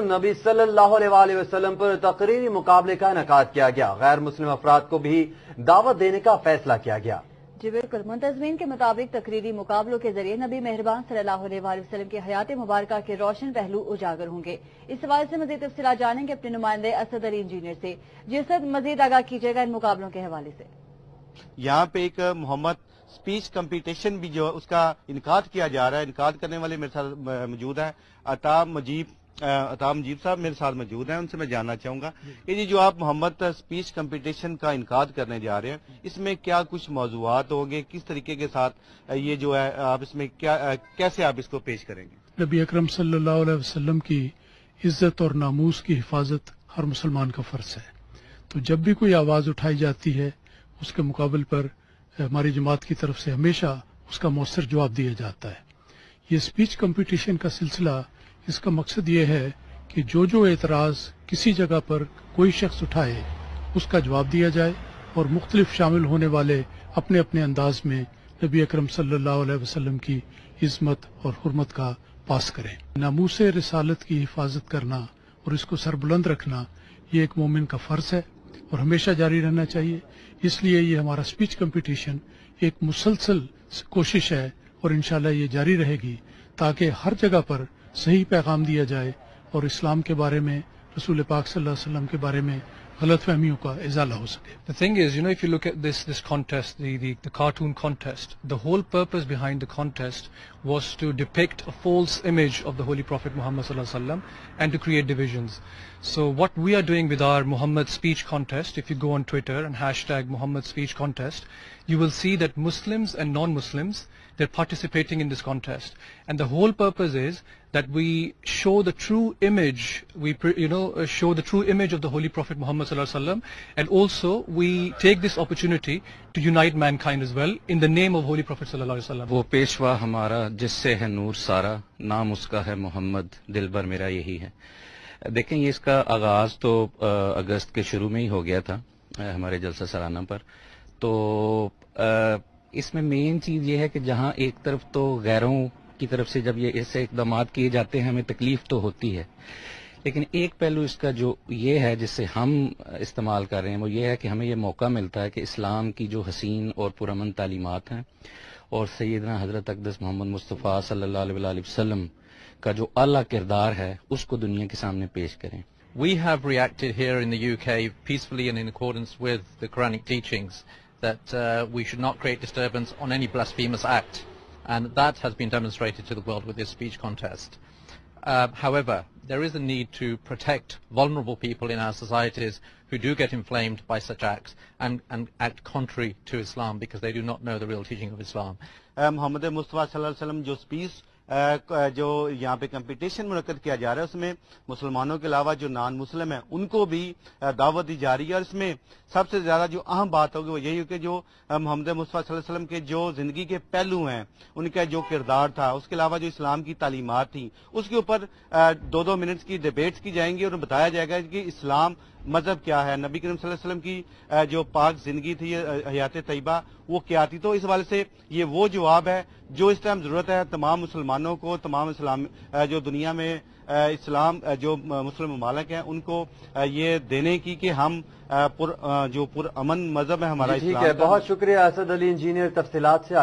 نبی صلی اللہ علیہ وسلم پر تقریری مقابلے کا انعقاد کیا گیا. غیر مسلم افراد کو بھی دعوت دینے کا فیصلہ کیا گیا. جی بالکل، منتظمین کے مطابق تقریری مقابلوں کے ذریعے نبی مہربان صلی اللہ علیہ وسلم کی حیات مبارکہ کے روشن پہلو اجاگر ہوں گے. اس حوالے سے مزید تفصیلات جانیں گے اپنے نمائندے اسد علی انجینئر سے. جی اسد، مزید آگاہ کیجیے گا ان مقابلوں کے حوالے سے. یہاں پہ ایک محمد سپیچ کمپٹیشن بھی جو اس کا انعقاد کیا جا رہا ہے. انعقاد کرنے والے میرے ساتھ موجود ہیں عطا مجیب صاحب میرے ساتھ موجود ہیں. ان سے میں جاننا چاہوں گا یہ جو آپ محمد سپیچ کمپٹیشن کا انعقاد کرنے جا رہے ہیں، اس میں کیا کچھ موضوعات ہوں گے، کس طریقے کے ساتھ یہ جو ہے آپ اس میں کیسے آپ اس کو پیش کریں گے؟ نبی اکرم صلی اللہ علیہ وسلم کی عزت اور ناموس کی حفاظت ہر مسلمان کا فرض ہے. تو جب بھی کوئی آواز اٹھائی جاتی ہے اس کے مقابل پر ہماری جماعت کی طرف سے ہمیشہ اس کا مؤثر جواب دیا جاتا ہے. یہ سپیچ کمپٹیشن کا سلسلہ، اس کا مقصد یہ ہے کہ جو اعتراض کسی جگہ پر کوئی شخص اٹھائے اس کا جواب دیا جائے اور مختلف شامل ہونے والے اپنے اپنے انداز میں نبی اکرم صلی اللہ علیہ وسلم کی عظمت اور حرمت کا پاس کریں. ناموس رسالت کی حفاظت کرنا اور اس کو سربلند رکھنا یہ ایک مومن کا فرض ہے اور ہمیشہ جاری رہنا چاہیے. اس لیے یہ ہمارا سپیچ کمپٹیشن ایک مسلسل کوشش ہے اور انشاءاللہ یہ جاری رہے گی تاکہ ہر جگہ پر صحیح پیغام دیا جائے اور اسلام کے بارے میں، رسول پاک صلی اللہ علیہ وسلم کے بارے میں غلط فہمیوں کا ازالہ ہو سکے. The thing is, if you look at this contest, the cartoon contest, the whole purpose behind the contest was to depict a false image of the Holy Prophet Muhammad sallallahu alaihi wasallam and to create divisions. So what we are doing with our Muhammad speech contest, if you go on Twitter and hashtag Muhammad speech contest, you will see that Muslims and non-Muslims, they're participating in this contest. And the whole purpose is that we show the true image, show the true image of the Holy Prophet Muhammad sallallahu alaihi wasallam, and also we take this opportunity to unite mankind as well in the name of Holy Prophet sallallahu alaihi wasallam. وہ پیشوا ہمارا جس سے ہے نور سارا، نام اس کا ہے محمد، دل بھر میرا یہی ہے. دیکھیں یہ اس کا آغاز تو اگست کے شروع میں ہی ہو گیا تھا ہمارے جلسہ سالانہ پر. تو اس میں مین چیز یہ ہے کہ جہاں ایک طرف تو غیروں کی طرف سے جب یہ ایسے اقدامات کیے جاتے ہیں ہمیں تکلیف تو ہوتی ہے، لیکن ایک پہلو اس کا جو یہ ہے جس سے ہم استعمال کر رہے ہیں وہ یہ ہے کہ ہمیں یہ موقع ملتا ہے کہ اسلام کی جو حسین اور پرامن تعلیمات ہیں اور سیدنا حضرت اقدس محمد مصطفیٰ صلی اللہ علیہ وآلہ وسلم کا جو اعلیٰ کردار ہے اس کو دنیا کے سامنے پیش کریں. We have reacted here in the UK peacefully and in accordance with the Quranic teachings that we should not create disturbance on any blasphemous act, and that has been demonstrated to the world with this speech contest. However, there is a need to protect vulnerable people in our societies who do get inflamed by such acts and act contrary to Islam because they do not know the real teaching of Islam. محمد مصطفیٰ صلی اللہ علیہ وسلم جو speech جو یہاں پہ competition منعقد کیا جا رہا ہے اس میں مسلمانوں کے علاوہ جو نان مسلم ہیں ان کو بھی دعوت دی جا رہی ہے. اور اس میں سب سے زیادہ جو اہم بات ہوگی وہ یہی ہے کہ جو محمد مصطفیٰ صلی اللہ علیہ وسلم کے جو زندگی کے پہلو ہیں، ان کا جو کردار تھا، اس کے علاوہ جو اسلام کی تعلیمات تھیں، اس کے اوپر 2 منٹس کی ڈیبیٹس کی جائیں گی اور بتایا جائے گا کہ اسلام مذہب کیا ہے، نبی کریم صلی اللہ علیہ وسلم کی جو پاک زندگی تھی، حیات طیبہ، وہ کیا تھی. تو اس حوالے سے یہ وہ جواب ہے جو اس ٹائم ضرورت ہے تمام مسلمانوں کو، تمام اسلام جو دنیا میں اسلام جو مسلم ممالک ہیں ان کو یہ دینے کی کہ ہم جو پر امن مذہب ہے ہمارا اسلام. ٹھیک ہے، بہت شکریہ اسد علی انجینئر تفصیلات سے.